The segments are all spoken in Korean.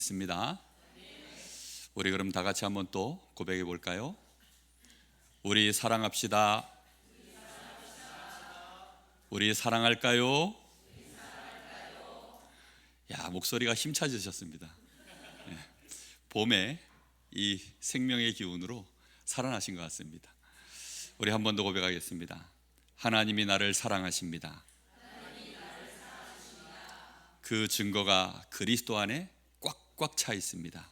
있습니다. 우리 그럼 다 같이 한번 또 고백해 볼까요? 우리 사랑합시다. 우리 사랑할까요? 야, 목소리가 힘차지셨습니다. 예, 봄에 이 생명의 기운으로 살아나신 것 같습니다. 우리 한 번 더 고백하겠습니다. 하나님이 나를 사랑하십니다. 그 증거가 그리스도 안에 꽉 차 있습니다.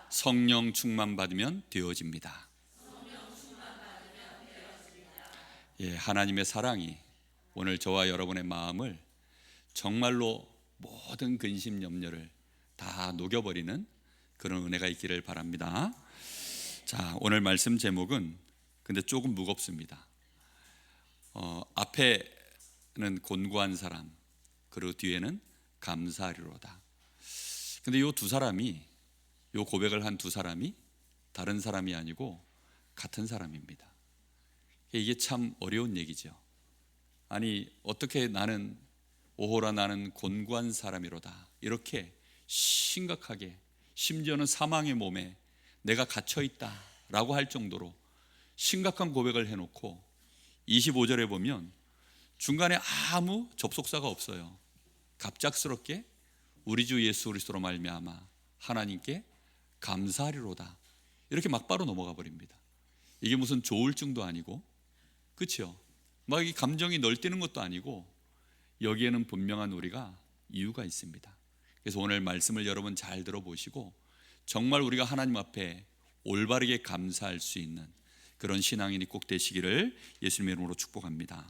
성령 충만 받으면 되어집니다. 예, 하나님의 사랑이 오늘 저와 여러분의 마음을 정말로 모든 근심 염려를 다 녹여버리는 그런 은혜가 있기를 바랍니다. 자, 오늘 말씀 제목은 근데 조금 무겁습니다. 앞에는 곤고한 사람, 그리고 뒤에는 감사하리로다. 근데 이 두 사람이, 이 고백을 한 두 사람이 다른 사람이 아니고 같은 사람입니다. 이게 참 어려운 얘기죠. 아니, 어떻게 나는 오호라 나는 곤고한 사람이로다, 이렇게 심각하게, 심지어는 사망의 몸에 내가 갇혀있다 라고 할 정도로 심각한 고백을 해놓고 25절에 보면 중간에 아무 접속사가 없어요. 갑작스럽게 우리 주 예수 그리스도로 말미암아 하나님께 감사하리로다, 이렇게 막바로 넘어가 버립니다. 이게 무슨 조울증도 아니고, 그렇죠? 막 이 감정이 널뛰는 것도 아니고, 여기에는 분명한 우리가 이유가 있습니다. 그래서 오늘 말씀을 여러분 잘 들어보시고 정말 우리가 하나님 앞에 올바르게 감사할 수 있는 그런 신앙인이 꼭 되시기를 예수님의 이름으로 축복합니다.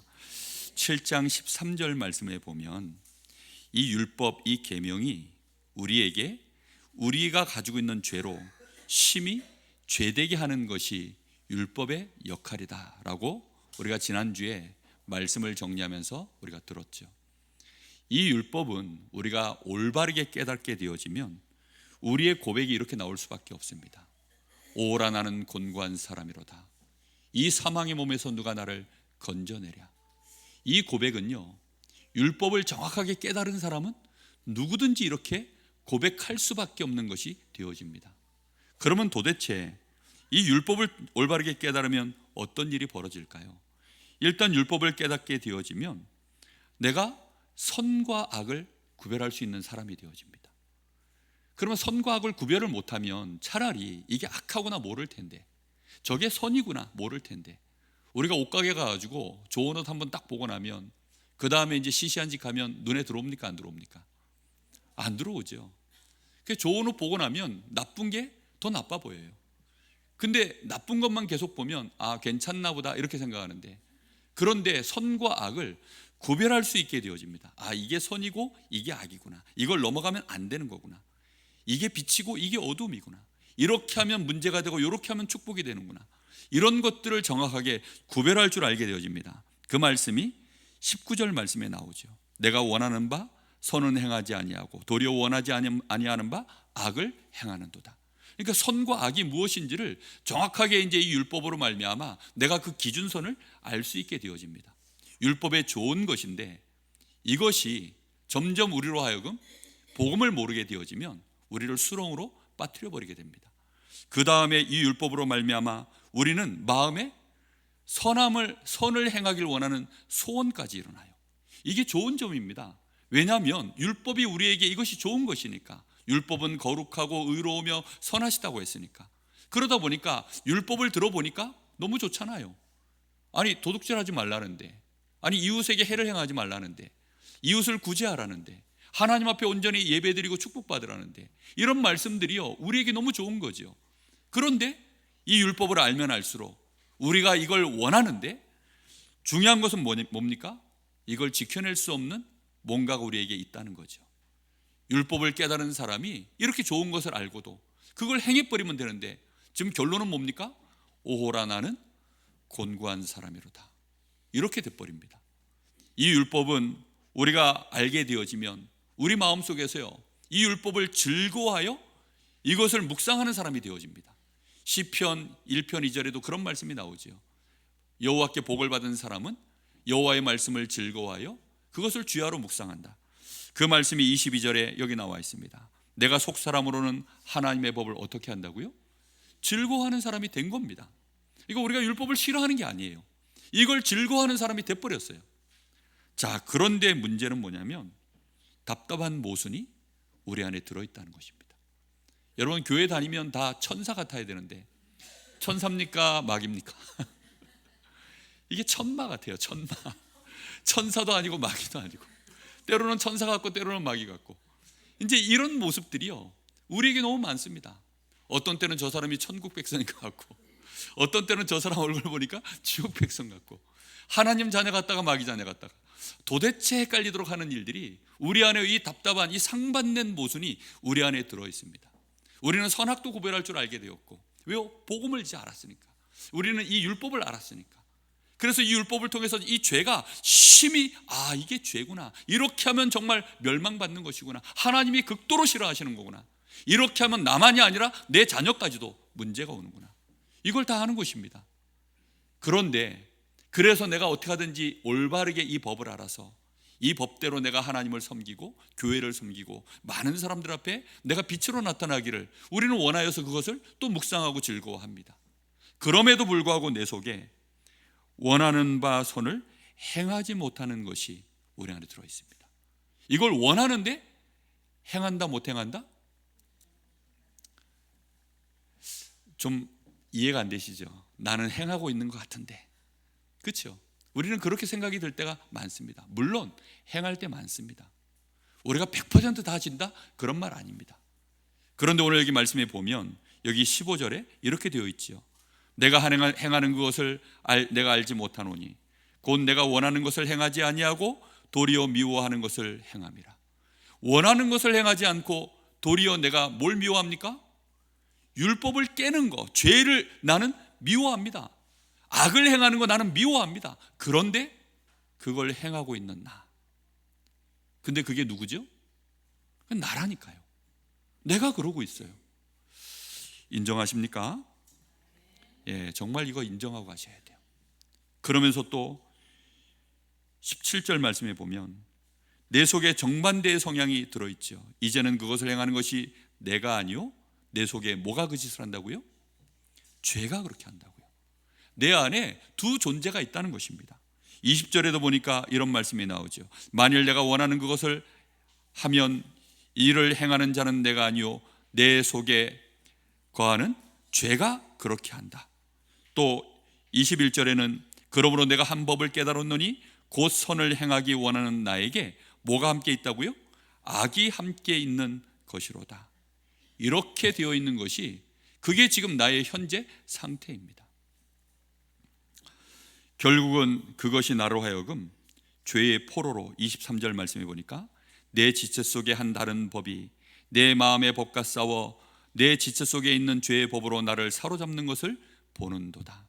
7장 13절 말씀에 보면 이 율법, 이 계명이 우리에게 우리가 가지고 있는 죄로 심히 죄되게 하는 것이 율법의 역할이다 라고 우리가 지난주에 말씀을 정리하면서 우리가 들었죠. 이 율법은 우리가 올바르게 깨닫게 되어지면 우리의 고백이 이렇게 나올 수밖에 없습니다. 오라 나는 곤고한 사람이로다. 이 사망의 몸에서 누가 나를 건져내랴. 이 고백은요, 율법을 정확하게 깨달은 사람은 누구든지 이렇게 고백할 수밖에 없는 것이 되어집니다. 그러면 도대체 이 율법을 올바르게 깨달으면 어떤 일이 벌어질까요? 일단 율법을 깨닫게 되어지면 내가 선과 악을 구별할 수 있는 사람이 되어집니다. 그러면 선과 악을 구별을 못하면 차라리 이게 악하구나 모를 텐데, 저게 선이구나 모를 텐데, 우리가 옷가게 가가지고 좋은 옷 한번 딱 보고 나면 그 다음에 이제 시시한 집 가면 눈에 들어옵니까 안 들어옵니까? 안 들어오죠. 좋은 옷 보고 나면 나쁜 게 더 나빠 보여요. 근데 나쁜 것만 계속 보면 아, 괜찮나 보다 이렇게 생각하는데, 그런데 선과 악을 구별할 수 있게 되어집니다. 아, 이게 선이고 이게 악이구나, 이걸 넘어가면 안 되는 거구나, 이게 빛이고 이게 어둠이구나, 이렇게 하면 문제가 되고 이렇게 하면 축복이 되는구나, 이런 것들을 정확하게 구별할 줄 알게 되어집니다. 그 말씀이 19절 말씀에 나오죠. 내가 원하는 바 선은 행하지 아니하고 도리어 원하지 아니하는 바 악을 행하는도다. 그러니까 선과 악이 무엇인지를 정확하게 이제 이 율법으로 말미암아 내가 그 기준선을 알 수 있게 되어집니다. 율법의 좋은 것인데 이것이 점점 우리로 하여금 복음을 모르게 되어지면 우리를 수렁으로 빠뜨려 버리게 됩니다. 그 다음에 이 율법으로 말미암아 우리는 마음에 선을 행하길 원하는 소원까지 일어나요. 이게 좋은 점입니다. 왜냐하면 율법이 우리에게 이것이 좋은 것이니까. 율법은 거룩하고 의로우며 선하시다고 했으니까. 그러다 보니까 율법을 들어보니까 너무 좋잖아요. 아니, 도둑질하지 말라는데, 아니, 이웃에게 해를 행하지 말라는데, 이웃을 구제하라는데, 하나님 앞에 온전히 예배드리고 축복받으라는데, 이런 말씀들이요 우리에게 너무 좋은 거죠. 그런데 이 율법을 알면 알수록 우리가 이걸 원하는데, 중요한 것은 뭡니까? 이걸 지켜낼 수 없는 뭔가가 우리에게 있다는 거죠. 율법을 깨달은 사람이 이렇게 좋은 것을 알고도 그걸 행해버리면 되는데, 지금 결론은 뭡니까? 오호라 나는 곤고한 사람이로다, 이렇게 돼버립니다. 이 율법은 우리가 알게 되어지면 우리 마음속에서요 이 율법을 즐거워하여 이것을 묵상하는 사람이 되어집니다. 시편 1편 2절에도 그런 말씀이 나오죠. 여호와께 복을 받은 사람은 여호와의 말씀을 즐거워하여 그것을 주야로 묵상한다. 그 말씀이 22절에 여기 나와 있습니다. 내가 속사람으로는 하나님의 법을 어떻게 한다고요? 즐거워하는 사람이 된 겁니다. 이거 우리가 율법을 싫어하는 게 아니에요. 이걸 즐거워하는 사람이 돼버렸어요. 자, 그런데 문제는 뭐냐면 답답한 모순이 우리 안에 들어있다는 것입니다. 여러분, 교회 다니면 다 천사 같아야 되는데 천사입니까? 마귀입니까? 이게 천마 같아요. 천마. 천사도 아니고 마귀도 아니고, 때로는 천사 같고 때로는 마귀 같고, 이제 이런 모습들이요 우리에게 너무 많습니다. 어떤 때는 저 사람이 천국 백성인 것 같고, 어떤 때는 저 사람 얼굴 보니까 지옥 백성 같고, 하나님 자녀 같다가 마귀 자녀 같다가, 도대체 헷갈리도록 하는 일들이 우리 안에, 이 답답한 이 상반된 모순이 우리 안에 들어 있습니다. 우리는 선악도 구별할 줄 알게 되었고, 왜요? 복음을 이제 알았으니까. 우리는 이 율법을 알았으니까. 그래서 이 율법을 통해서 이 죄가 심히, 아, 이게 죄구나, 이렇게 하면 정말 멸망받는 것이구나, 하나님이 극도로 싫어하시는 거구나, 이렇게 하면 나만이 아니라 내 자녀까지도 문제가 오는구나, 이걸 다 아는 것입니다. 그런데 그래서 내가 어떻게 하든지 올바르게 이 법을 알아서 이 법대로 내가 하나님을 섬기고 교회를 섬기고 많은 사람들 앞에 내가 빛으로 나타나기를 우리는 원하여서 그것을 또 묵상하고 즐거워합니다. 그럼에도 불구하고 내 속에 원하는 바 선을 행하지 못하는 것이 우리 안에 들어 있습니다. 이걸 원하는데 행한다 못 행한다? 좀 이해가 안 되시죠? 나는 행하고 있는 것 같은데, 그렇죠? 우리는 그렇게 생각이 들 때가 많습니다. 물론 행할 때 많습니다. 우리가 100% 다 진다? 그런 말 아닙니다. 그런데 오늘 여기 말씀에 보면 여기 15절에 이렇게 되어 있지요. 내가 행하는 그것을 내가 알지 못하노니 곧 내가 원하는 것을 행하지 아니하고 도리어 미워하는 것을 행함이라. 원하는 것을 행하지 않고 도리어 내가 뭘 미워합니까? 율법을 깨는 거, 죄를 나는 미워합니다. 악을 행하는 거 나는 미워합니다. 그런데 그걸 행하고 있는 나. 근데 그게 누구죠? 나라니까요. 내가 그러고 있어요. 인정하십니까? 예, 정말 이거 인정하고 가셔야 돼요. 그러면서 또 17절 말씀에 보면 내 속에 정반대의 성향이 들어있죠. 이제는 그것을 행하는 것이 내가 아니요 내 속에 뭐가 그 짓을 한다고요? 죄가 그렇게 한다고요. 내 안에 두 존재가 있다는 것입니다. 20절에도 보니까 이런 말씀이 나오죠. 만일 내가 원하는 그것을 하면 이를 행하는 자는 내가 아니요 내 속에 거하는 죄가 그렇게 한다. 또 21절에는 그러므로 내가 한 법을 깨달았노니 곧 선을 행하기 원하는 나에게 뭐가 함께 있다고요? 악이 함께 있는 것이로다. 이렇게 되어 있는 것이, 그게 지금 나의 현재 상태입니다. 결국은 그것이 나로 하여금 죄의 포로로, 23절 말씀해 보니까 내 지체 속에 한 다른 법이 내 마음의 법과 싸워 내 지체 속에 있는 죄의 법으로 나를 사로잡는 것을 보는도다.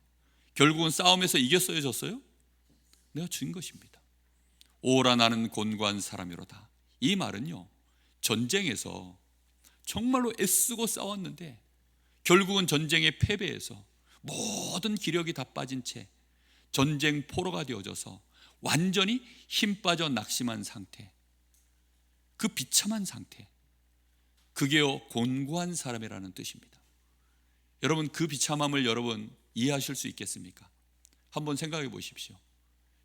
결국은 싸움에서 이겼어요, 졌어요? 내가 진 것입니다. 오라 나는 곤고한 사람이로다. 이 말은요, 전쟁에서 정말로 애쓰고 싸웠는데 결국은 전쟁에 패배해서 모든 기력이 다 빠진 채 전쟁 포로가 되어져서 완전히 힘 빠져 낙심한 상태, 그 비참한 상태, 그게요 곤고한 사람이라는 뜻입니다. 여러분, 그 비참함을 여러분 이해하실 수 있겠습니까? 한번 생각해 보십시오.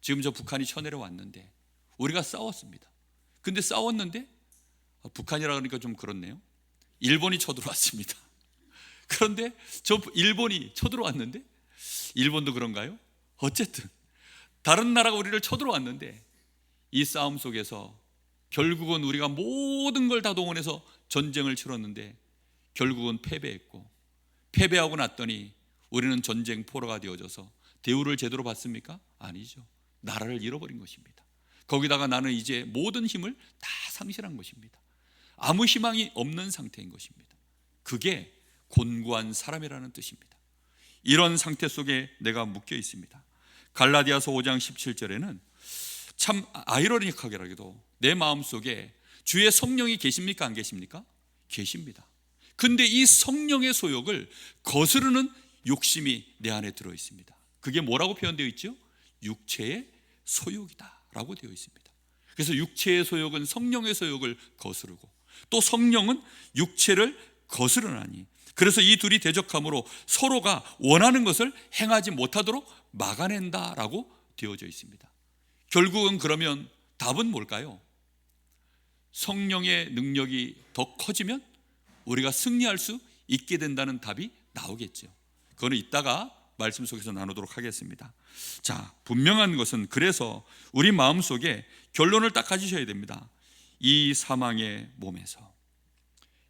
지금 저 북한이 쳐내려 왔는데 우리가 싸웠습니다. 근데 싸웠는데 북한이라 그러니까 좀 그렇네요. 일본이 쳐들어왔습니다. 그런데 저 일본이 쳐들어왔는데, 일본도 그런가요? 어쨌든 다른 나라가 우리를 쳐들어왔는데 이 싸움 속에서 결국은 우리가 모든 걸 다 동원해서 전쟁을 치렀는데 결국은 패배했고, 패배하고 났더니 우리는 전쟁 포로가 되어져서 대우를 제대로 받습니까? 아니죠. 나라를 잃어버린 것입니다. 거기다가 나는 이제 모든 힘을 다 상실한 것입니다. 아무 희망이 없는 상태인 것입니다. 그게 곤고한 사람이라는 뜻입니다. 이런 상태 속에 내가 묶여 있습니다. 갈라디아서 5장 17절에는 참 아이러니하게라도 내 마음속에 주의 성령이 계십니까? 안 계십니까? 계십니다. 근데 이 성령의 소욕을 거스르는 욕심이 내 안에 들어 있습니다. 그게 뭐라고 표현되어 있죠? 육체의 소욕이다 라고 되어 있습니다. 그래서 육체의 소욕은 성령의 소욕을 거스르고 또 성령은 육체를 거스르나니, 그래서 이 둘이 대적함으로 서로가 원하는 것을 행하지 못하도록 막아낸다라고 되어져 있습니다. 결국은 그러면 답은 뭘까요? 성령의 능력이 더 커지면 우리가 승리할 수 있게 된다는 답이 나오겠죠. 그거는 이따가 말씀 속에서 나누도록 하겠습니다. 자, 분명한 것은 그래서 우리 마음속에 결론을 딱 가지셔야 됩니다. 이 사망의 몸에서.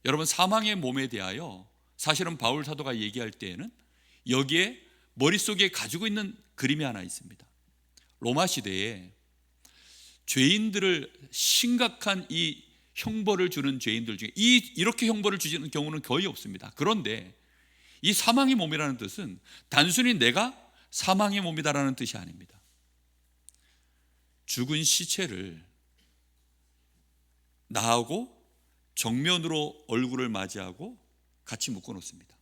여러분, 사망의 몸에 대하여 사실은 바울 사도가 얘기할 때에는 여기에 머릿속에 가지고 있는 그림이 하나 있습니다. 로마 시대에 죄인들을 심각한 이 형벌을 주는 죄인들 중에 이렇게 형벌을 주시는 경우는 거의 없습니다. 그런데 이 사망의 몸이라는 뜻은 단순히 내가 사망의 몸이다라는 뜻이 아닙니다. 죽은 시체를 나하고 정면으로 얼굴을 맞이하고 같이 묶어놓습니다.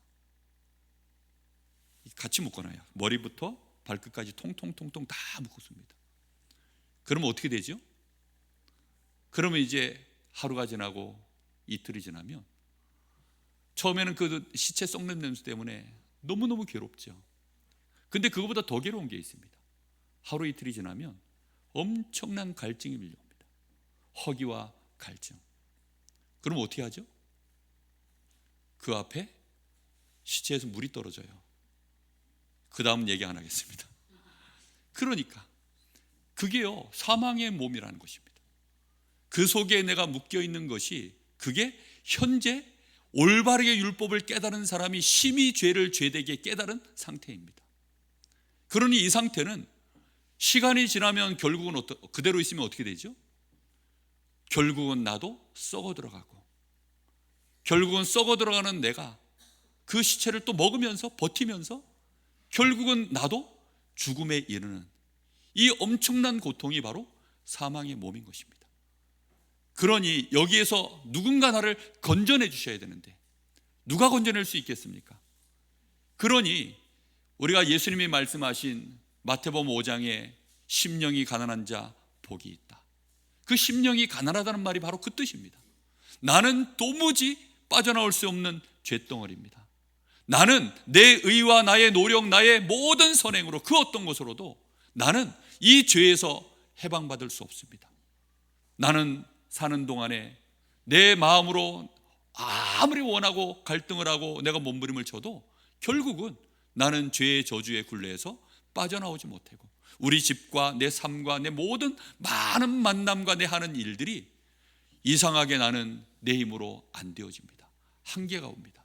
같이 묶어놔요. 머리부터 발끝까지 통통통통 다 묶었습니다. 그러면 어떻게 되죠? 그러면 이제 하루가 지나고 이틀이 지나면 처음에는 그 시체 썩는 냄새 때문에 너무너무 괴롭죠. 근데 그거보다 더 괴로운 게 있습니다. 하루 이틀이 지나면 엄청난 갈증이 밀려옵니다. 허기와 갈증. 그럼 어떻게 하죠? 그 앞에 시체에서 물이 떨어져요. 그 다음 얘기 안 하겠습니다. 그러니까 그게요, 사망의 몸이라는 것입니다. 그 속에 내가 묶여 있는 것이, 그게 현재 올바르게 율법을 깨달은 사람이 심히 죄를 죄되게 깨달은 상태입니다. 그러니 이 상태는 시간이 지나면 결국은 그대로 있으면 어떻게 되죠? 결국은 나도 썩어 들어가고, 결국은 썩어 들어가는 내가 그 시체를 또 먹으면서 버티면서 결국은 나도 죽음에 이르는 이 엄청난 고통이 바로 사망의 몸인 것입니다. 그러니 여기에서 누군가 나를 건져내 주셔야 되는데 누가 건져낼 수 있겠습니까? 그러니 우리가 예수님이 말씀하신 마태복음 5장에 심령이 가난한 자 복이 있다. 그 심령이 가난하다는 말이 바로 그 뜻입니다. 나는 도무지 빠져나올 수 없는 쇳덩어리입니다. 나는 내 의와 나의 노력, 나의 모든 선행으로 그 어떤 것으로도 나는 이 죄에서 해방받을 수 없습니다. 나는 사는 동안에 내 마음으로 아무리 원하고 갈등을 하고 내가 몸부림을 쳐도 결국은 나는 죄의 저주의 굴레에서 빠져나오지 못하고 우리 집과 내 삶과 내 모든 많은 만남과 내 하는 일들이 이상하게 나는 내 힘으로 안 되어집니다. 한계가 옵니다.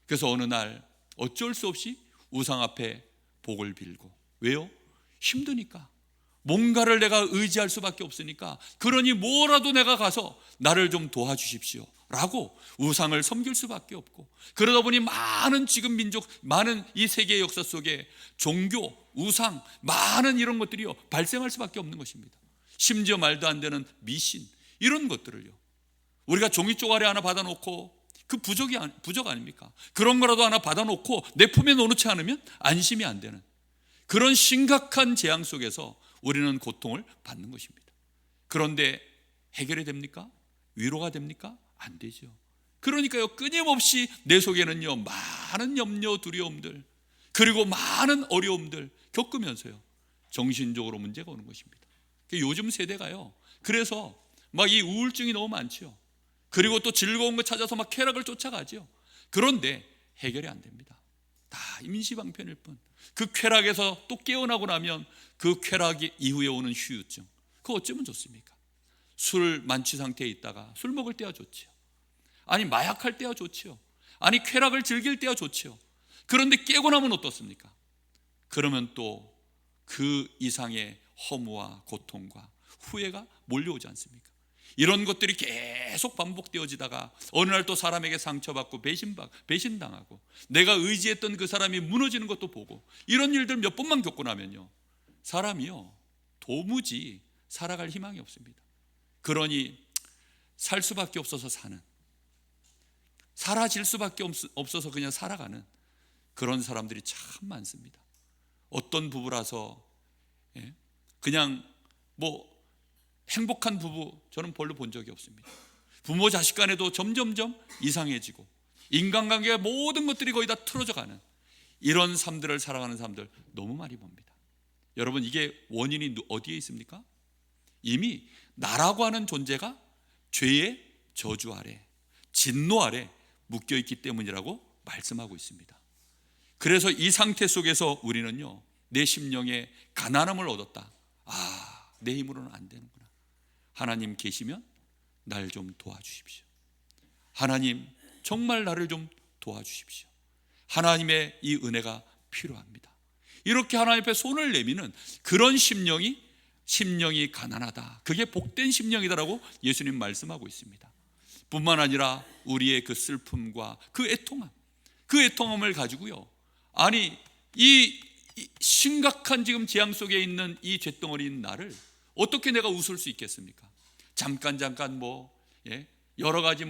그래서 어느 날 어쩔 수 없이 우상 앞에 복을 빌고, 왜요? 힘드니까, 뭔가를 내가 의지할 수밖에 없으니까, 그러니 뭐라도 내가 가서 나를 좀 도와주십시오 라고 우상을 섬길 수밖에 없고, 그러다 보니 많은 지금 민족, 많은 이 세계의 역사 속에 종교, 우상, 많은 이런 것들이요 발생할 수밖에 없는 것입니다. 심지어 말도 안 되는 미신, 이런 것들을요 우리가 종이 쪼가리 하나 받아놓고, 그 부적 아닙니까? 그런 거라도 하나 받아놓고 내 품에 넣어놓지 않으면 안심이 안 되는 그런 심각한 재앙 속에서 우리는 고통을 받는 것입니다. 그런데 해결이 됩니까? 위로가 됩니까? 안 되죠. 그러니까요, 끊임없이 내 속에는요 많은 염려, 두려움들, 그리고 많은 어려움들 겪으면서요 정신적으로 문제가 오는 것입니다. 요즘 세대가요 그래서 막 이 우울증이 너무 많죠. 그리고 또 즐거운 거 찾아서 막 쾌락을 쫓아가죠. 그런데 해결이 안 됩니다. 다 임시방편일 뿐. 그 쾌락에서 또 깨어나고 나면 그 쾌락 이후에 오는 후유증, 그거 어쩌면 좋습니까? 술 만취 상태에 있다가 술 먹을 때야 좋지요. 아니 마약할 때야 좋지요. 아니 쾌락을 즐길 때야 좋지요. 그런데 깨고 나면 어떻습니까? 그러면 또 그 이상의 허무와 고통과 후회가 몰려오지 않습니까? 이런 것들이 계속 반복되어지다가 어느 날 또 사람에게 상처받고 배신당하고 내가 의지했던 그 사람이 무너지는 것도 보고, 이런 일들 몇 번만 겪고 나면요 사람이요 도무지 살아갈 희망이 없습니다. 그러니 살 수밖에 없어서 사는, 사라질 수밖에 없어서 그냥 살아가는 그런 사람들이 참 많습니다. 어떤 부부라서 그냥 뭐 행복한 부부 저는 별로 본 적이 없습니다. 부모 자식 간에도 점점점 이상해지고 인간관계의 모든 것들이 거의 다 틀어져 가는 이런 삶들을 살아가는 사람들 너무 많이 봅니다. 여러분, 이게 원인이 어디에 있습니까? 이미 나라고 하는 존재가 죄의 저주 아래, 진노 아래 묶여 있기 때문이라고 말씀하고 있습니다. 그래서 이 상태 속에서 우리는요, 내 심령에 가난함을 얻었다. 내 힘으로는 안 되는구나. 하나님 계시면 날 좀 도와주십시오. 하나님 정말 나를 좀 도와주십시오. 하나님의 이 은혜가 필요합니다. 이렇게 하나님 앞에 손을 내미는 그런 심령이 가난하다, 그게 복된 심령이다라고 예수님 말씀하고 있습니다. 뿐만 아니라 우리의 그 슬픔과 그 애통함을 가지고요, 아니 이 심각한 지금 재앙 속에 있는 이 잿덩어리인 나를 어떻게 내가 웃을 수 있겠습니까? 잠깐 여러 가지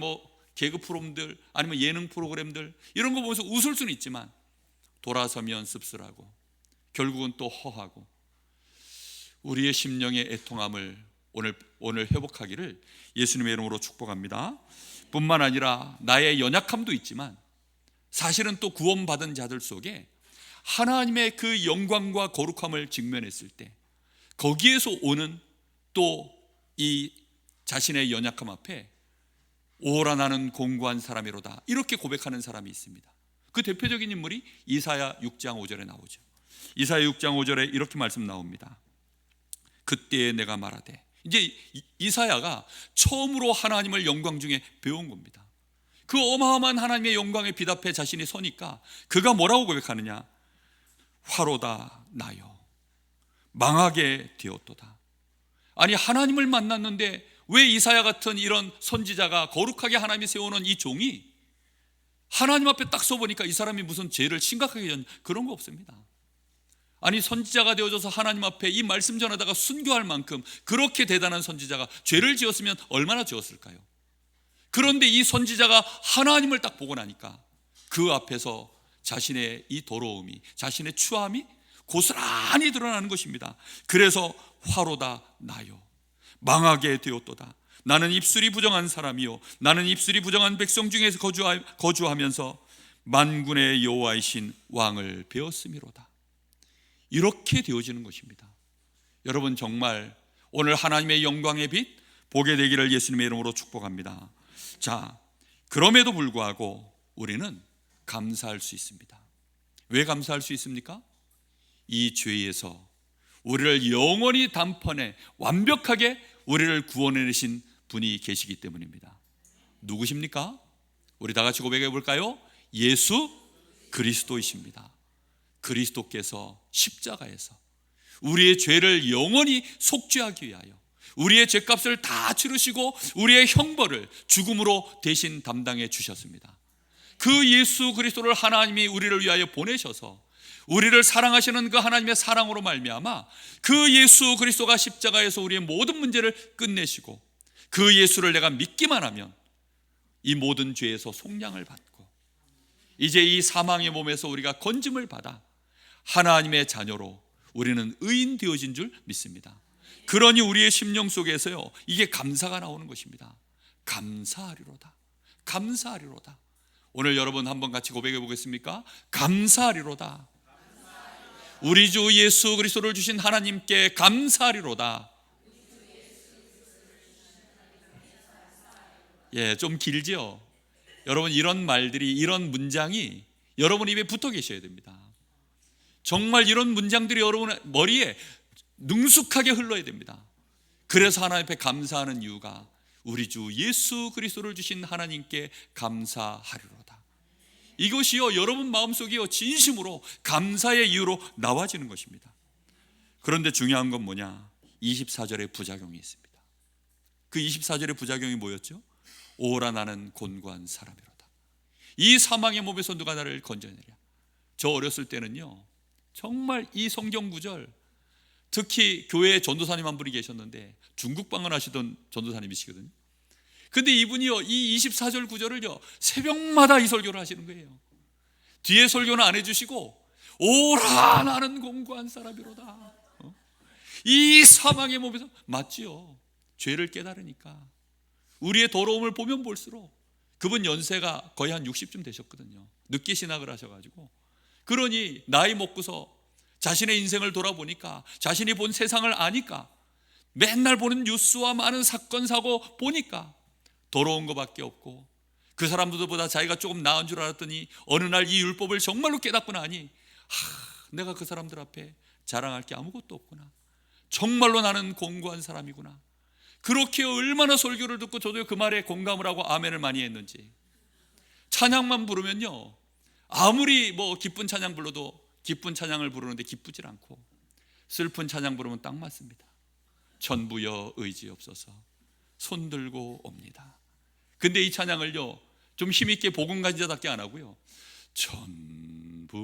개그 프로그램들 아니면 예능 프로그램들 이런 거 보면서 웃을 수는 있지만 돌아서면 씁쓸하고 결국은 또 허하고, 우리의 심령의 애통함을 오늘 회복하기를 예수님의 이름으로 축복합니다. 뿐만 아니라 나의 연약함도 있지만 사실은 또 구원받은 자들 속에 하나님의 그 영광과 거룩함을 직면했을 때 거기에서 오는 또 이 자신의 연약함 앞에 오라 나는 공고한 사람이로다, 이렇게 고백하는 사람이 있습니다. 그 대표적인 인물이 이사야 6장 5절에 나오죠. 이사야 6장 5절에 이렇게 말씀 나옵니다. 그때에 내가 말하되, 이제 이사야가 처음으로 하나님을 영광 중에 배운 겁니다. 그 어마어마한 하나님의 영광의 빛 앞에 자신이 서니까 그가 뭐라고 고백하느냐? 화로다 나여 망하게 되었도다. 아니, 하나님을 만났는데 왜 이사야 같은 이런 선지자가, 거룩하게 하나님이 세우는 이 종이 하나님 앞에 딱 서보니까 이 사람이 무슨 죄를 심각하게 전 그런 거 없습니다. 아니, 선지자가 되어져서 하나님 앞에 이 말씀 전하다가 순교할 만큼 그렇게 대단한 선지자가 죄를 지었으면 얼마나 지었을까요? 그런데 이 선지자가 하나님을 딱 보고 나니까 그 앞에서 자신의 이 더러움이, 자신의 추함이 고스란히 드러나는 것입니다. 그래서 화로다 나여 망하게 되었도다. 나는 입술이 부정한 사람이요 나는 입술이 부정한 백성 중에서 거주하면서 만군의 여호와이신 왕을 배웠음이로다. 이렇게 되어지는 것입니다. 여러분, 정말 오늘 하나님의 영광의 빛 보게 되기를 예수님의 이름으로 축복합니다. 자, 그럼에도 불구하고 우리는 감사할 수 있습니다. 왜 감사할 수 있습니까? 이 죄에서 우리를 영원히 단번에 완벽하게 우리를 구원해내신 분이 계시기 때문입니다. 누구십니까? 우리 다 같이 고백해 볼까요? 예수 그리스도이십니다. 그리스도께서 십자가에서 우리의 죄를 영원히 속죄하기 위하여 우리의 죄값을 다 치르시고 우리의 형벌을 죽음으로 대신 담당해 주셨습니다. 그 예수 그리스도를 하나님이 우리를 위하여 보내셔서 우리를 사랑하시는 그 하나님의 사랑으로 말미암아 그 예수 그리스도가 십자가에서 우리의 모든 문제를 끝내시고 그 예수를 내가 믿기만 하면 이 모든 죄에서 속량을 받고 이제 이 사망의 몸에서 우리가 건짐을 받아 하나님의 자녀로 우리는 의인 되어진 줄 믿습니다. 그러니 우리의 심령 속에서요, 이게 감사가 나오는 것입니다. 감사하리로다, 감사하리로다. 오늘 여러분 한번 같이 고백해 보겠습니까? 감사하리로다. 우리 주 예수 그리스도를 주신 하나님께 감사하리로다. 예, 좀 길죠? 여러분, 이런 말들이, 이런 문장이 여러분 입에 붙어 계셔야 됩니다. 정말 이런 문장들이 여러분 머리에 능숙하게 흘러야 됩니다. 그래서 하나님 앞에 감사하는 이유가 우리 주 예수 그리스도를 주신 하나님께 감사하리로다. 이것이요, 여러분 마음속이요, 진심으로 감사의 이유로 나와지는 것입니다. 그런데 중요한 건 뭐냐? 24절의 부작용이 있습니다. 그 24절의 부작용이 뭐였죠? 오라 나는 곤고한 사람이로다. 이 사망의 몸에서 누가 나를 건져내랴. 저 어렸을 때는요, 정말 이 성경 구절, 특히 교회에 전도사님 한 분이 계셨는데 중국 방언하시던 전도사님이시거든요. 근데 이분이요, 이 24절 구절을요, 새벽마다 이 설교를 하시는 거예요. 뒤에 설교는 안 해주시고 오라 나는 공고한 사람이로다. 이 사망의 몸에서, 맞지요? 죄를 깨달으니까. 우리의 더러움을 보면 볼수록, 그분 연세가 거의 한 60쯤 되셨거든요. 늦게 신학을 하셔가지고. 그러니 나이 먹고서 자신의 인생을 돌아보니까, 자신이 본 세상을 아니까, 맨날 보는 뉴스와 많은 사건 사고 보니까 더러운 것밖에 없고, 그 사람들보다 자기가 조금 나은 줄 알았더니 어느 날 이 율법을 정말로 깨닫고 나니, 내가 그 사람들 앞에 자랑할 게 아무것도 없구나, 정말로 나는 공고한 사람이구나. 그렇게 얼마나 설교를 듣고 저도 그 말에 공감을 하고 아멘을 많이 했는지. 찬양만 부르면요, 아무리 뭐 기쁜 찬양 불러도 기쁜 찬양을 부르는데 기쁘질 않고, 슬픈 찬양 부르면 딱 맞습니다. 전부여 의지없어서 손들고 옵니다. 근데 이 찬양을요, 좀 힘있게 복음 가진 자답게 안 하고요, 전부여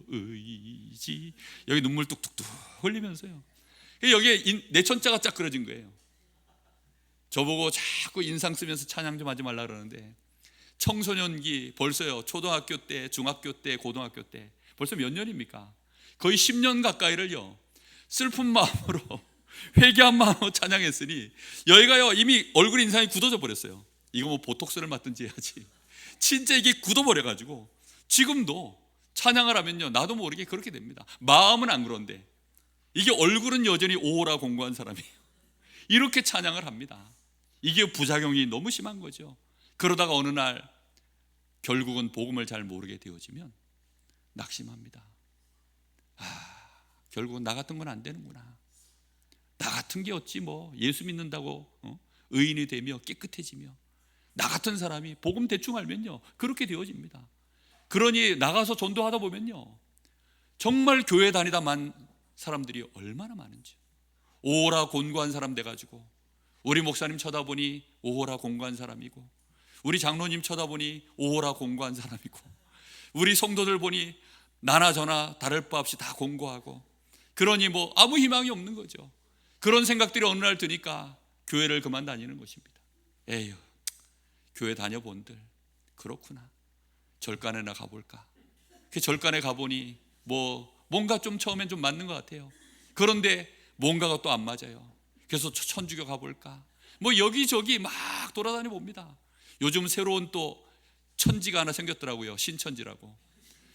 의지, 여기 눈물 뚝뚝뚝 흘리면서요, 여기에 내천자가 쫙 그려진 거예요. 저보고 자꾸 인상 쓰면서 찬양 좀 하지 말라 그러는데, 청소년기 벌써요, 초등학교 때, 중학교 때, 고등학교 때 벌써 몇 년입니까? 거의 10년 가까이를요, 슬픈 마음으로 회개한 마음으로 찬양했으니 여기가요 이미 얼굴 인상이 굳어져 버렸어요. 이거 뭐 보톡스를 맞든지 해야지. 진짜 이게 굳어버려가지고 지금도 찬양을 하면요, 나도 모르게 그렇게 됩니다. 마음은 안 그런데 이게 얼굴은 여전히 오호라 공고한 사람이에요. 이렇게 찬양을 합니다. 이게 부작용이 너무 심한 거죠. 그러다가 어느 날 결국은 복음을 잘 모르게 되어지면 낙심합니다. 결국은 나 같은 건 안 되는구나. 나 같은 게 어찌 뭐 예수 믿는다고 의인이 되며 깨끗해지며, 나 같은 사람이 복음 대충 알면요 그렇게 되어집니다. 그러니 나가서 전도하다 보면요, 정말 교회 다니다 만 사람들이 얼마나 많은지, 오호라 곤고한 사람 돼가지고, 우리 목사님 쳐다보니 오호라 공고한 사람이고, 우리 장로님 쳐다보니 오호라 공고한 사람이고, 우리 성도들 보니 나나 저나 다를 바 없이 다 공고하고, 그러니 뭐 아무 희망이 없는 거죠. 그런 생각들이 어느 날 드니까 교회를 그만 다니는 것입니다. 에휴, 교회 다녀본들 그렇구나, 절간에나 가볼까. 그 절간에 가보니 뭐 뭔가 좀 처음엔 좀 맞는 것 같아요. 그런데 뭔가가 또 안 맞아요. 그래서 천주교 가볼까, 뭐 여기저기 막 돌아다녀 봅니다. 요즘 새로운 또 천지가 하나 생겼더라고요. 신천지라고.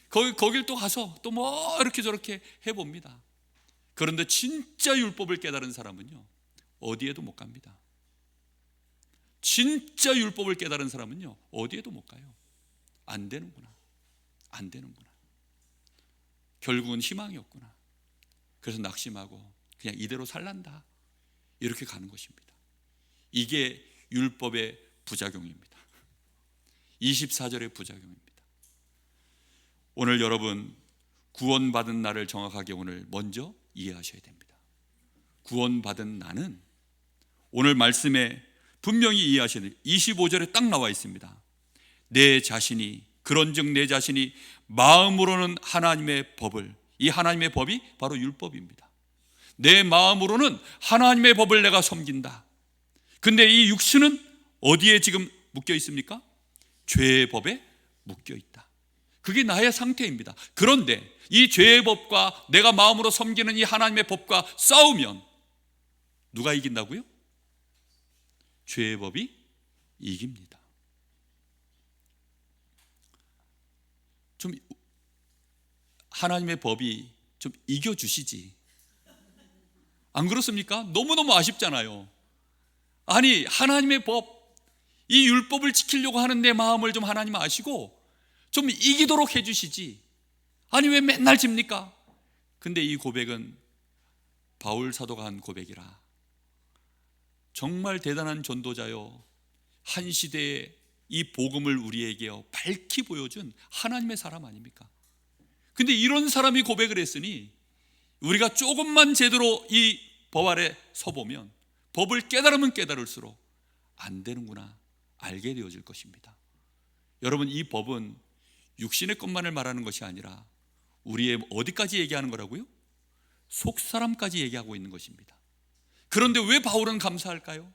거길 또 가서 또 뭐 이렇게 저렇게 해봅니다. 그런데 진짜 율법을 깨달은 사람은요 어디에도 못 갑니다. 진짜 율법을 깨달은 사람은요 어디에도 못 가요. 안 되는구나, 안 되는구나, 결국은 희망이 없구나. 그래서 낙심하고 그냥 이대로 살란다, 이렇게 가는 것입니다. 이게 율법의 부작용입니다. 24절의 부작용입니다. 오늘 여러분 구원받은 나를 정확하게 오늘 먼저 이해하셔야 됩니다. 구원받은 나는 오늘 말씀에 분명히 이해하셔야 돼요. 25절에 딱 나와 있습니다. 내 자신이, 그런즉 내 자신이 마음으로는 하나님의 법을, 이 하나님의 법이 바로 율법입니다. 내 마음으로는 하나님의 법을 내가 섬긴다. 근데 이 육신은 어디에 지금 묶여 있습니까? 죄의 법에 묶여 있다. 그게 나의 상태입니다. 그런데 이 죄의 법과 내가 마음으로 섬기는 이 하나님의 법과 싸우면 누가 이긴다고요? 죄의 법이 이깁니다. 좀 하나님의 법이 좀 이겨주시지, 안 그렇습니까? 너무너무 아쉽잖아요. 아니 하나님의 법, 이 율법을 지키려고 하는 내 마음을 좀 하나님 아시고 좀 이기도록 해주시지, 아니 왜 맨날 집니까? 근데 이 고백은 바울 사도가 한 고백이라, 정말 대단한 전도자요, 한 시대에 이 복음을 우리에게 밝히 보여준 하나님의 사람 아닙니까? 근데 이런 사람이 고백을 했으니 우리가 조금만 제대로 이 법 아래 서보면, 법을 깨달으면 깨달을수록 안 되는구나 알게 되어질 것입니다. 여러분, 이 법은 육신의 것만을 말하는 것이 아니라 우리의 어디까지 얘기하는 거라고요? 속사람까지 얘기하고 있는 것입니다. 그런데 왜 바울은 감사할까요?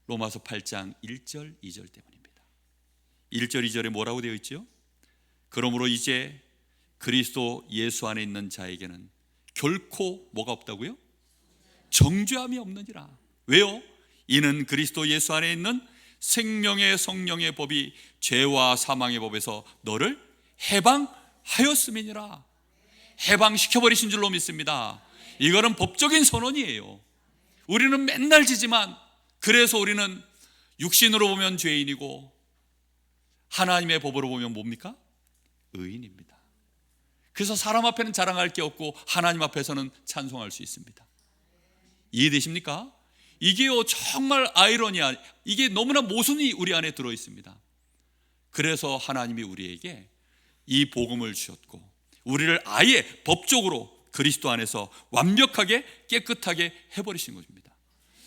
로마서 8장 1절 2절 때문입니다. 1절 2절에 뭐라고 되어 있죠? 그러므로 이제 그리스도 예수 안에 있는 자에게는 결코 뭐가 없다고요? 정죄함이 없느니라. 왜요? 이는 그리스도 예수 안에 있는 생명의 성령의 법이 죄와 사망의 법에서 너를 해방하였음이니라. 해방시켜버리신 줄로 믿습니다. 이거는 법적인 선언이에요. 우리는 맨날 지지만, 그래서 우리는 육신으로 보면 죄인이고 하나님의 법으로 보면 뭡니까? 의인입니다. 그래서 사람 앞에는 자랑할 게 없고 하나님 앞에서는 찬송할 수 있습니다. 이해되십니까? 이게요 정말 아이러니한, 이게 너무나 모순이 우리 안에 들어있습니다. 그래서 하나님이 우리에게 이 복음을 주셨고 우리를 아예 법적으로 그리스도 안에서 완벽하게 깨끗하게 해버리신 것입니다.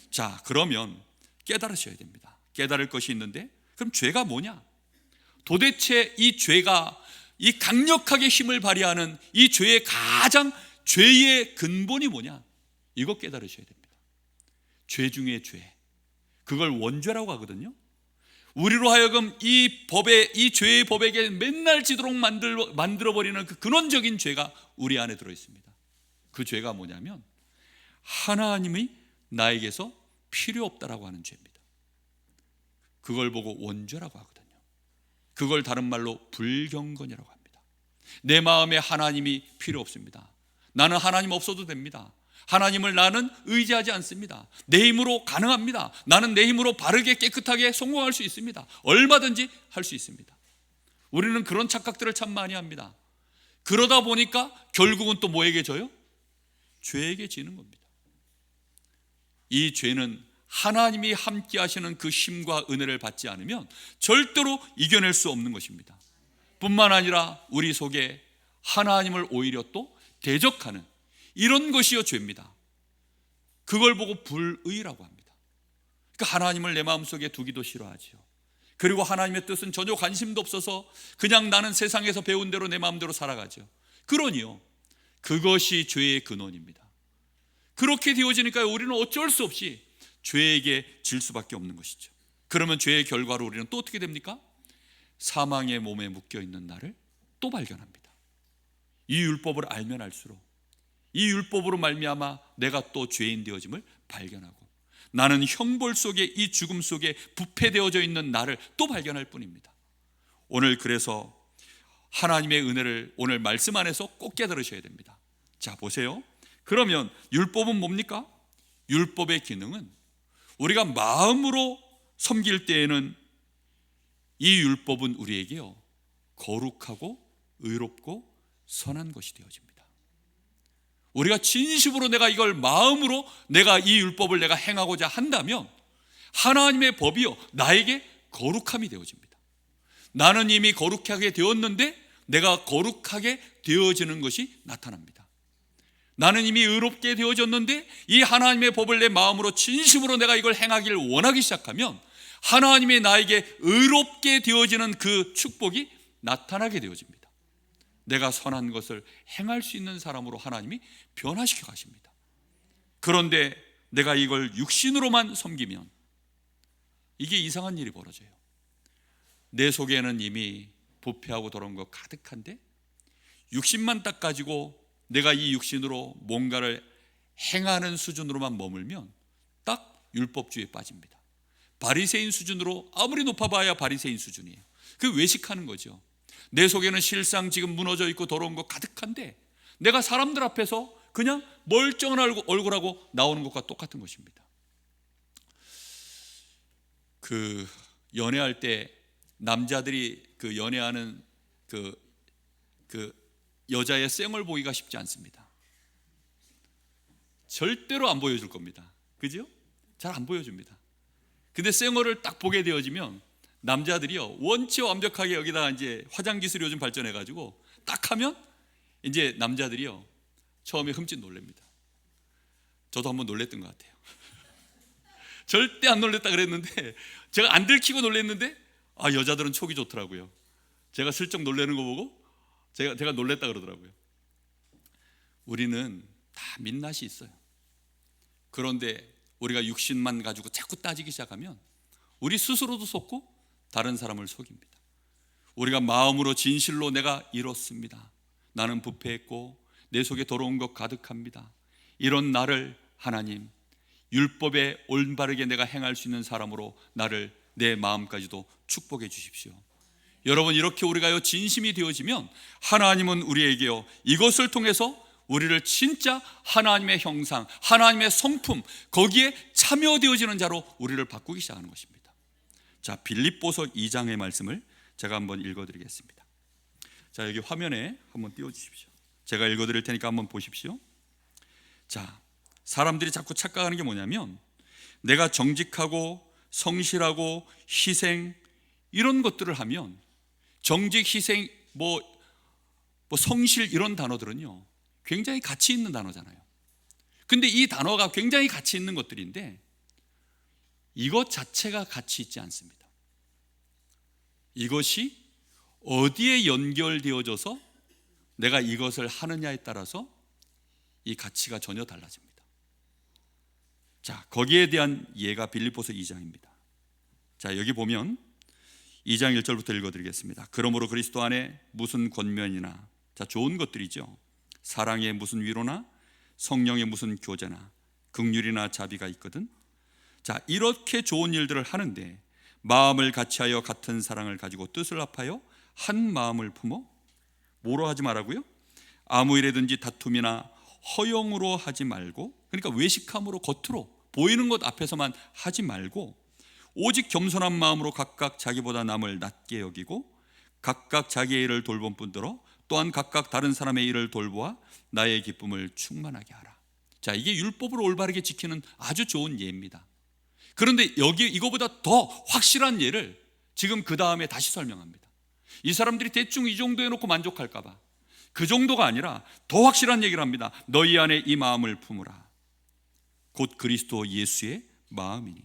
자, 그러면 깨달으셔야 됩니다. 깨달을 것이 있는데, 그럼 죄가 뭐냐? 도대체 이 죄가, 이 강력하게 힘을 발휘하는 이 죄의 가장 죄의 근본이 뭐냐? 이거 깨달으셔야 됩니다. 죄 중에 죄, 그걸 원죄라고 하거든요. 우리로 하여금 이 법에, 이 죄의 법에게 맨날 지도록 만들어버리는 그 근원적인 죄가 우리 안에 들어있습니다. 그 죄가 뭐냐면 하나님이 나에게서 필요 없다라고 하는 죄입니다. 그걸 보고 원죄라고 하거든요. 그걸 다른 말로 불경건이라고 합니다. 내 마음에 하나님이 필요 없습니다. 나는 하나님 없어도 됩니다. 하나님을 나는 의지하지 않습니다. 내 힘으로 가능합니다. 나는 내 힘으로 바르게 깨끗하게 성공할 수 있습니다. 얼마든지 할 수 있습니다. 우리는 그런 착각들을 참 많이 합니다. 그러다 보니까 결국은 또 뭐에게 져요? 죄에게 지는 겁니다. 이 죄는 하나님이 함께 하시는 그 힘과 은혜를 받지 않으면 절대로 이겨낼 수 없는 것입니다. 뿐만 아니라 우리 속에 하나님을 오히려 또 대적하는 이런 것이요 죄입니다. 그걸 보고 불의라고 합니다. 그러니까 하나님을 내 마음속에 두기도 싫어하지요. 그리고 하나님의 뜻은 전혀 관심도 없어서 그냥 나는 세상에서 배운 대로 내 마음대로 살아가죠. 그러니요, 그것이 죄의 근원입니다. 그렇게 되어지니까 우리는 어쩔 수 없이 죄에게 질 수밖에 없는 것이죠. 그러면 죄의 결과로 우리는 또 어떻게 됩니까? 사망의 몸에 묶여있는 나를 또 발견합니다. 이 율법을 알면 알수록 이 율법으로 말미암아 내가 또 죄인 되어짐을 발견하고 나는 형벌 속에, 이 죽음 속에 부패되어져 있는 나를 또 발견할 뿐입니다. 오늘 그래서 하나님의 은혜를 오늘 말씀 안에서 꼭 깨달으셔야 됩니다. 자, 보세요. 그러면 율법은 뭡니까? 율법의 기능은 우리가 마음으로 섬길 때에는 이 율법은 우리에게요 거룩하고 의롭고 선한 것이 되어집니다. 우리가 진심으로 내가 이걸 마음으로 내가 이 율법을 내가 행하고자 한다면 하나님의 법이요 나에게 거룩함이 되어집니다. 나는 이미 거룩하게 되었는데 내가 거룩하게 되어지는 것이 나타납니다. 나는 이미 의롭게 되어졌는데 이 하나님의 법을 내 마음으로 진심으로 내가 이걸 행하기를 원하기 시작하면 하나님의 나에게 의롭게 되어지는 그 축복이 나타나게 되어집니다. 내가 선한 것을 행할 수 있는 사람으로 하나님이 변화시켜 가십니다. 그런데 내가 이걸 육신으로만 섬기면 이게 이상한 일이 벌어져요. 내 속에는 이미 부패하고 더러운 것 가득한데 육신만 딱 가지고 내가 이 육신으로 뭔가를 행하는 수준으로만 머물면 딱 율법주의에 빠집니다. 바리새인 수준으로 아무리 높아봐야 바리새인 수준이에요. 그 외식하는 거죠. 내 속에는 실상 지금 무너져 있고 더러운 것 가득한데 내가 사람들 앞에서 그냥 멀쩡한 얼굴하고 나오는 것과 똑같은 것입니다. 그 연애할 때 남자들이 그 연애하는 그 여자의 쌩얼 보기가 쉽지 않습니다. 절대로 안 보여줄 겁니다. 그죠? 잘 안 보여줍니다. 근데 쌩얼을 딱 보게 되어지면 남자들이요 원체 완벽하게 여기다가 이제 화장 기술이 요즘 발전해가지고 딱 하면 이제 남자들이요 처음에 흠칫 놀랍니다. 저도 한번 놀랬던 것 같아요. 절대 안 놀랬다 그랬는데 제가 안 들키고 놀랬는데 아 여자들은 촉이 좋더라고요. 제가 슬쩍 놀래는 거 보고 제가 놀랬다 그러더라고요. 우리는 다 민낯이 있어요. 그런데 우리가 육신만 가지고 자꾸 따지기 시작하면 우리 스스로도 속고 다른 사람을 속입니다. 우리가 마음으로 진실로 내가 이렇습니다. 나는 부패했고 내 속에 더러운 것 가득합니다. 이런 나를 하나님, 율법에 올바르게 내가 행할 수 있는 사람으로 나를, 내 마음까지도 축복해 주십시오. 여러분, 이렇게 우리가요 진심이 되어지면 하나님은 우리에게요 이것을 통해서 우리를 진짜 하나님의 형상, 하나님의 성품, 거기에 참여되어지는 자로 우리를 바꾸기 시작하는 것입니다. 자, 빌립보서 2장의 말씀을 제가 한번 읽어드리겠습니다. 자, 여기 화면에 한번 띄워주십시오. 제가 읽어드릴 테니까 한번 보십시오. 자, 사람들이 자꾸 착각하는 게 뭐냐면 내가 정직하고 성실하고 희생 이런 것들을 하면, 정직, 희생, 뭐 성실 이런 단어들은요 굉장히 가치 있는 단어잖아요. 근데 이 단어가 굉장히 가치 있는 것들인데 이것 자체가 가치 있지 않습니다. 이것이 어디에 연결되어져서 내가 이것을 하느냐에 따라서 이 가치가 전혀 달라집니다. 자, 거기에 대한 예가 빌립보서 2장입니다. 자, 여기 보면 2장 1절부터 읽어드리겠습니다. 그러므로 그리스도 안에 무슨 권면이나, 자, 좋은 것들이죠. 사랑의 무슨 위로나 성령의 무슨 교제나 긍휼이나 자비가 있거든. 자, 이렇게 좋은 일들을 하는데 마음을 같이하여 같은 사랑을 가지고 뜻을 합하여 한 마음을 품어 뭐로 하지 말라고요? 아무 일에든지 다툼이나 허영으로 하지 말고, 그러니까 외식함으로 겉으로 보이는 것 앞에서만 하지 말고 오직 겸손한 마음으로 각각 자기보다 남을 낮게 여기고 각각 자기의 일을 돌본 뿐더러 또한 각각 다른 사람의 일을 돌보아 나의 기쁨을 충만하게 하라. 자, 이게 율법을 올바르게 지키는 아주 좋은 예입니다. 그런데 여기 이거보다 더 확실한 예를 지금 그 다음에 다시 설명합니다. 이 사람들이 대충 이 정도 해놓고 만족할까 봐 그 정도가 아니라 더 확실한 얘기를 합니다. 너희 안에 이 마음을 품으라. 곧 그리스도 예수의 마음이니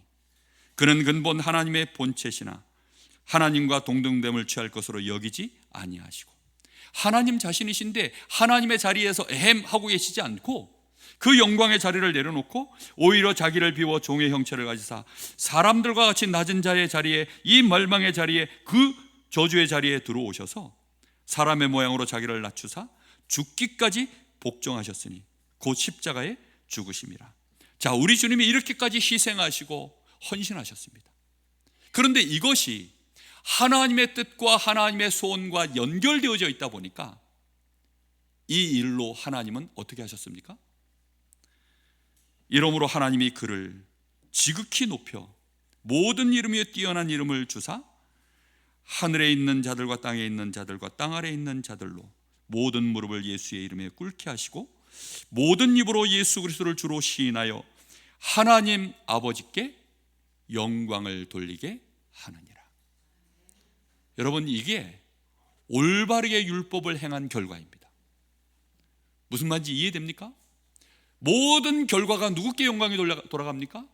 그는 근본 하나님의 본체시나 하나님과 동등됨을 취할 것으로 여기지 아니하시고, 하나님 자신이신데 하나님의 자리에서 하고 계시지 않고 그 영광의 자리를 내려놓고 오히려 자기를 비워 종의 형체를 가지사 사람들과 같이 낮은 자의 자리에, 이 멸망의 자리에, 그 저주의 자리에 들어오셔서 사람의 모양으로 자기를 낮추사 죽기까지 복종하셨으니 곧 십자가에 죽으심이라. 자, 우리 주님이 이렇게까지 희생하시고 헌신하셨습니다. 그런데 이것이 하나님의 뜻과 하나님의 소원과 연결되어져 있다 보니까 이 일로 하나님은 어떻게 하셨습니까? 이러므로 하나님이 그를 지극히 높여 모든 이름 위에 뛰어난 이름을 주사 하늘에 있는 자들과 땅에 있는 자들과 땅 아래에 있는 자들로 모든 무릎을 예수의 이름에 꿇게 하시고 모든 입으로 예수 그리스도를 주로 시인하여 하나님 아버지께 영광을 돌리게 하느니라. 여러분, 이게 올바르게 율법을 행한 결과입니다. 무슨 말인지 이해됩니까? 모든 결과가 누구께 영광이 돌아갑니까?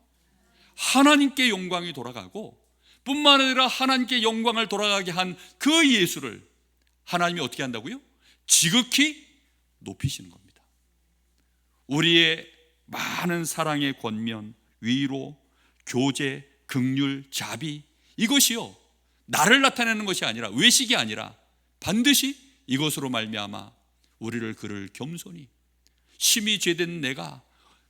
하나님께 영광이 돌아가고, 뿐만 아니라 하나님께 영광을 돌아가게 한 그 예수를 하나님이 어떻게 한다고요? 지극히 높이시는 겁니다. 우리의 많은 사랑의 권면, 위로, 교제, 긍휼, 자비, 이것이요 나를 나타내는 것이 아니라, 외식이 아니라 반드시 이것으로 말미암아 우리를, 그를 겸손히, 심히 죄된 내가,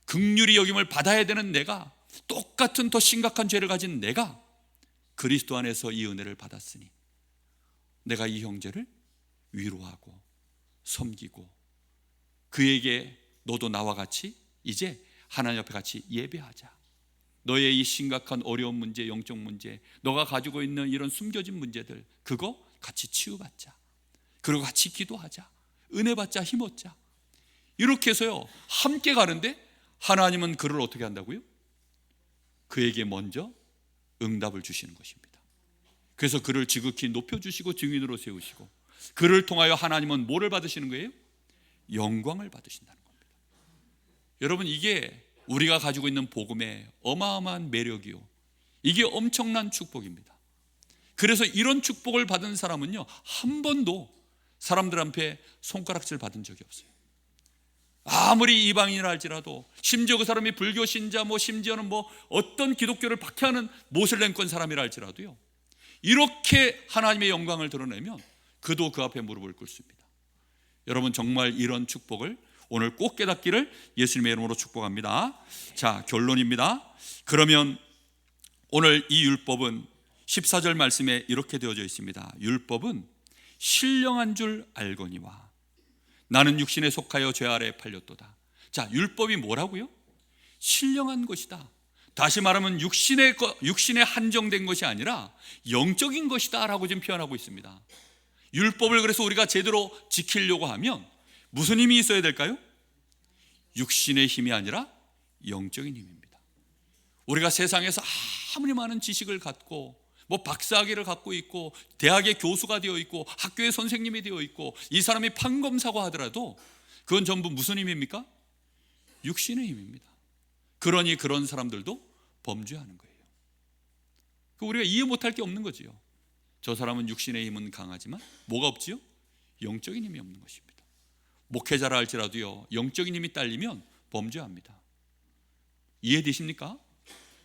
긍휼히 여김을 받아야 되는 내가, 똑같은 더 심각한 죄를 가진 내가 그리스도 안에서 이 은혜를 받았으니 내가 이 형제를 위로하고 섬기고 그에게 너도 나와 같이 이제 하나님 앞에 같이 예배하자. 너의 이 심각한 어려운 문제, 영적 문제, 너가 가지고 있는 이런 숨겨진 문제들, 그거 같이 치유받자. 그리고 같이 기도하자. 은혜 받자, 힘 얻자. 이렇게 해서요 함께 가는데 하나님은 그를 어떻게 한다고요? 그에게 먼저 응답을 주시는 것입니다. 그래서 그를 지극히 높여주시고 증인으로 세우시고, 그를 통하여 하나님은 뭐를 받으시는 거예요? 영광을 받으신다는 겁니다. 여러분, 이게 우리가 가지고 있는 복음의 어마어마한 매력이요, 이게 엄청난 축복입니다. 그래서 이런 축복을 받은 사람은요 한 번도 사람들 앞에 손가락질 받은 적이 없어요. 아무리 이방인이라 할지라도, 심지어 그 사람이 불교 신자, 심지어는 어떤 기독교를 박해하는 모슬렘권 사람이라 할지라도요, 이렇게 하나님의 영광을 드러내면 그도 그 앞에 무릎을 꿇습니다. 여러분, 정말 이런 축복을 오늘 꼭 깨닫기를 예수님의 이름으로 축복합니다. 자, 결론입니다. 그러면 오늘 이 율법은 14절 말씀에 이렇게 되어져 있습니다. 율법은 신령한 줄 알거니와 나는 육신에 속하여 죄 아래에 팔렸도다. 자, 율법이 뭐라고요? 신령한 것이다. 다시 말하면 육신에 한정된 것이 아니라 영적인 것이다 라고 지금 표현하고 있습니다. 율법을 그래서 우리가 제대로 지키려고 하면 무슨 힘이 있어야 될까요? 육신의 힘이 아니라 영적인 힘입니다. 우리가 세상에서 아무리 많은 지식을 갖고 박사학위를 갖고 있고 대학의 교수가 되어 있고 학교의 선생님이 되어 있고 이 사람이 판검사고 하더라도 그건 전부 무슨 힘입니까? 육신의 힘입니다. 그러니 그런 사람들도 범죄하는 거예요. 우리가 이해 못할 게 없는 거지요. 저 사람은 육신의 힘은 강하지만 뭐가 없지요? 영적인 힘이 없는 것입니다. 목회자라 할지라도요, 영적인 힘이 딸리면 범죄합니다. 이해되십니까?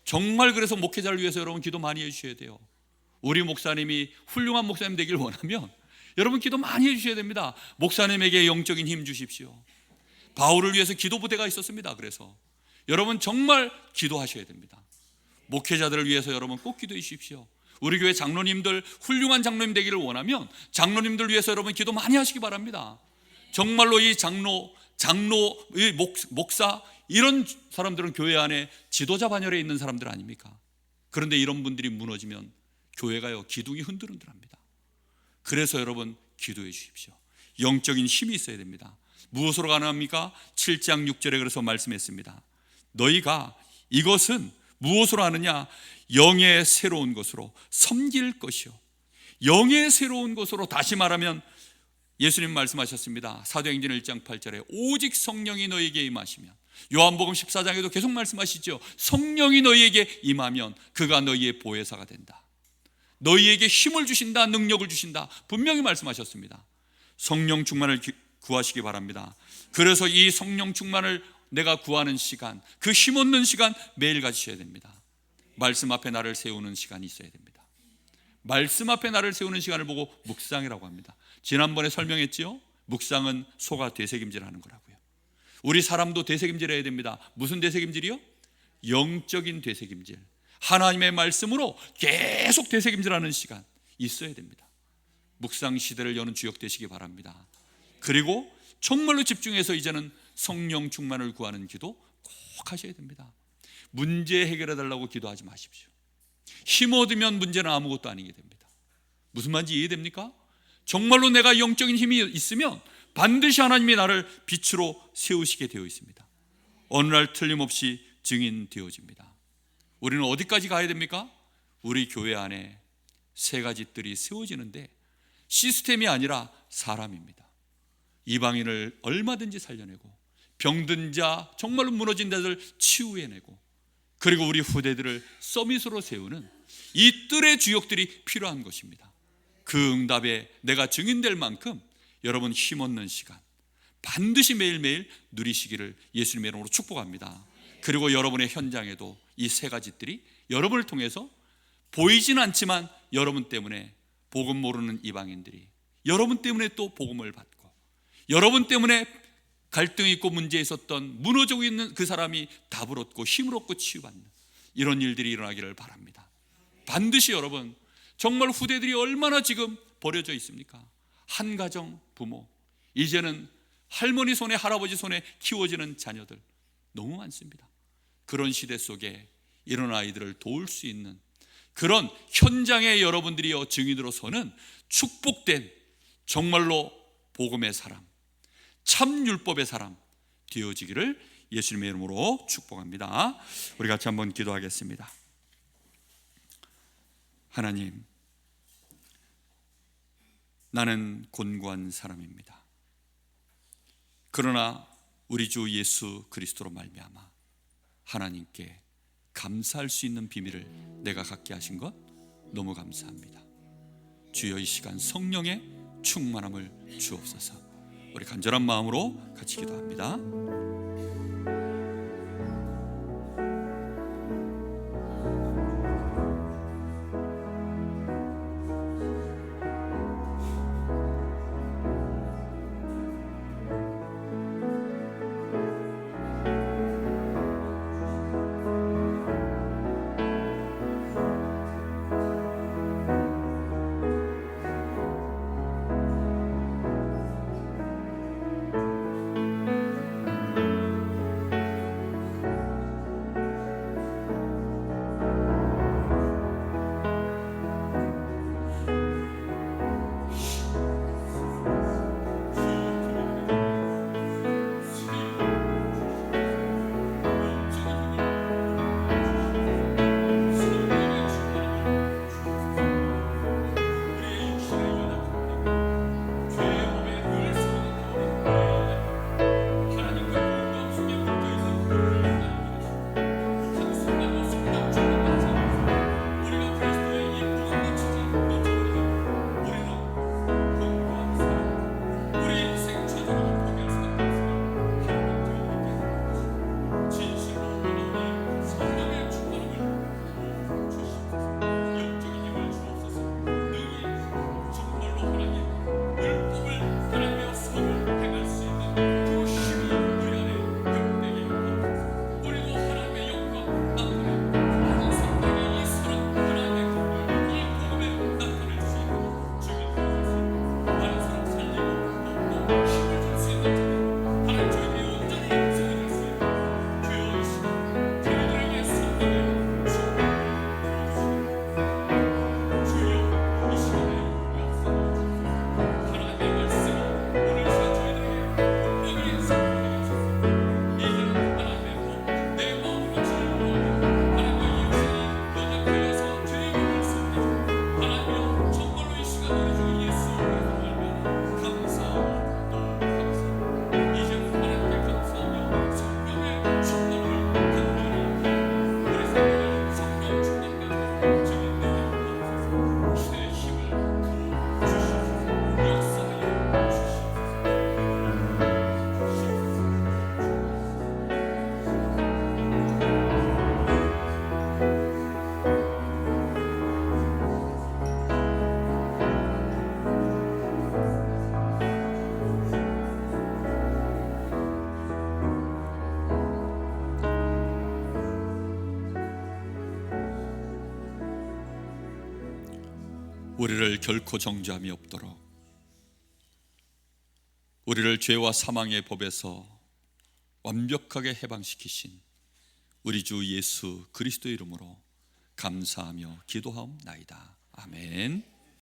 정말 그래서 목회자를 위해서 여러분 기도 많이 해주셔야 돼요. 우리 목사님이 훌륭한 목사님 되길 원하면 여러분 기도 많이 해주셔야 됩니다. 목사님에게 영적인 힘 주십시오. 바울을 위해서 기도 부대가 있었습니다. 그래서 여러분 정말 기도하셔야 됩니다. 목회자들을 위해서 여러분 꼭 기도해 주십시오. 우리 교회 장로님들 훌륭한 장로님 되기를 원하면 장로님들 위해서 여러분 기도 많이 하시기 바랍니다. 정말로 이 장로, 이 목사 이런 사람들은 교회 안에 지도자 반열에 있는 사람들 아닙니까? 그런데 이런 분들이 무너지면 교회가요 기둥이 흔들흔들합니다. 그래서 여러분 기도해 주십시오. 영적인 힘이 있어야 됩니다. 무엇으로 가능합니까? 7장 6절에 그래서 말씀했습니다. 너희가 이것은 무엇으로 하느냐? 영의 새로운 것으로 섬길 것이요. 영의 새로운 것으로, 다시 말하면 예수님 말씀하셨습니다. 사도행전 1장 8절에 오직 성령이 너희에게 임하시면, 요한복음 14장에도 계속 말씀하시죠. 성령이 너희에게 임하면 그가 너희의 보혜사가 된다. 너희에게 힘을 주신다, 능력을 주신다, 분명히 말씀하셨습니다. 성령 충만을 구하시기 바랍니다. 그래서 이 성령 충만을 내가 구하는 시간, 그 힘없는 시간 매일 가지셔야 됩니다. 말씀 앞에 나를 세우는 시간이 있어야 됩니다. 말씀 앞에 나를 세우는 시간을 보고 묵상이라고 합니다. 지난번에 설명했지요? 묵상은 소가 되새김질하는 거라고요. 우리 사람도 되새김질해야 됩니다. 무슨 되새김질이요? 영적인 되새김질. 하나님의 말씀으로 계속 되새김질하는 시간 있어야 됩니다. 묵상 시대를 여는 주역 되시기 바랍니다. 그리고 정말로 집중해서 이제는 성령 충만을 구하는 기도 꼭 하셔야 됩니다. 문제 해결해 달라고 기도하지 마십시오. 힘 얻으면 문제는 아무것도 아니게 됩니다. 무슨 말인지 이해됩니까? 정말로 내가 영적인 힘이 있으면 반드시 하나님이 나를 빛으로 세우시게 되어 있습니다. 어느 날 틀림없이 증인되어집니다. 우리는 어디까지 가야 됩니까? 우리 교회 안에 세 가지 뜰이 세워지는데 시스템이 아니라 사람입니다. 이방인을 얼마든지 살려내고, 병든 자, 정말로 무너진 자들 치유해내고, 그리고 우리 후대들을 서밋으로 세우는 이 뜰의 주역들이 필요한 것입니다. 그 응답에 내가 증인될 만큼 여러분 힘없는 시간 반드시 매일매일 누리시기를 예수님의 이름으로 축복합니다. 그리고 여러분의 현장에도 이 세 가지들이 여러분을 통해서 보이진 않지만 여러분 때문에 복음 모르는 이방인들이 여러분 때문에 또 복음을 받고, 여러분 때문에 갈등이 있고 문제 있었던 무너지고 있는 그 사람이 답을 얻고 힘을 얻고 치유받는 이런 일들이 일어나기를 바랍니다. 반드시 여러분, 정말 후대들이 얼마나 지금 버려져 있습니까? 한 가정 부모, 이제는 할머니 손에 할아버지 손에 키워지는 자녀들 너무 많습니다. 그런 시대 속에 이런 아이들을 도울 수 있는 그런 현장에 여러분들이 증인으로 서는 축복된 정말로 복음의 사람, 참 율법의 사람 되어지기를 예수님의 이름으로 축복합니다. 우리 같이 한번 기도하겠습니다. 하나님, 나는 곤고한 사람입니다. 그러나 우리 주 예수 그리스도로 말미암아 하나님께 감사할 수 있는 비밀을 내가 갖게 하신 것 너무 감사합니다. 주여, 이 시간 성령의 충만함을 주옵소서. 우리 간절한 마음으로 같이 기도합니다. 우리를 결코 정죄함이 없도록 우리를 죄와 사망의 법에서 완벽하게 해방시키신 우리 주 예수 그리스도의 이름으로 감사하며 기도하옵나이다. 아멘.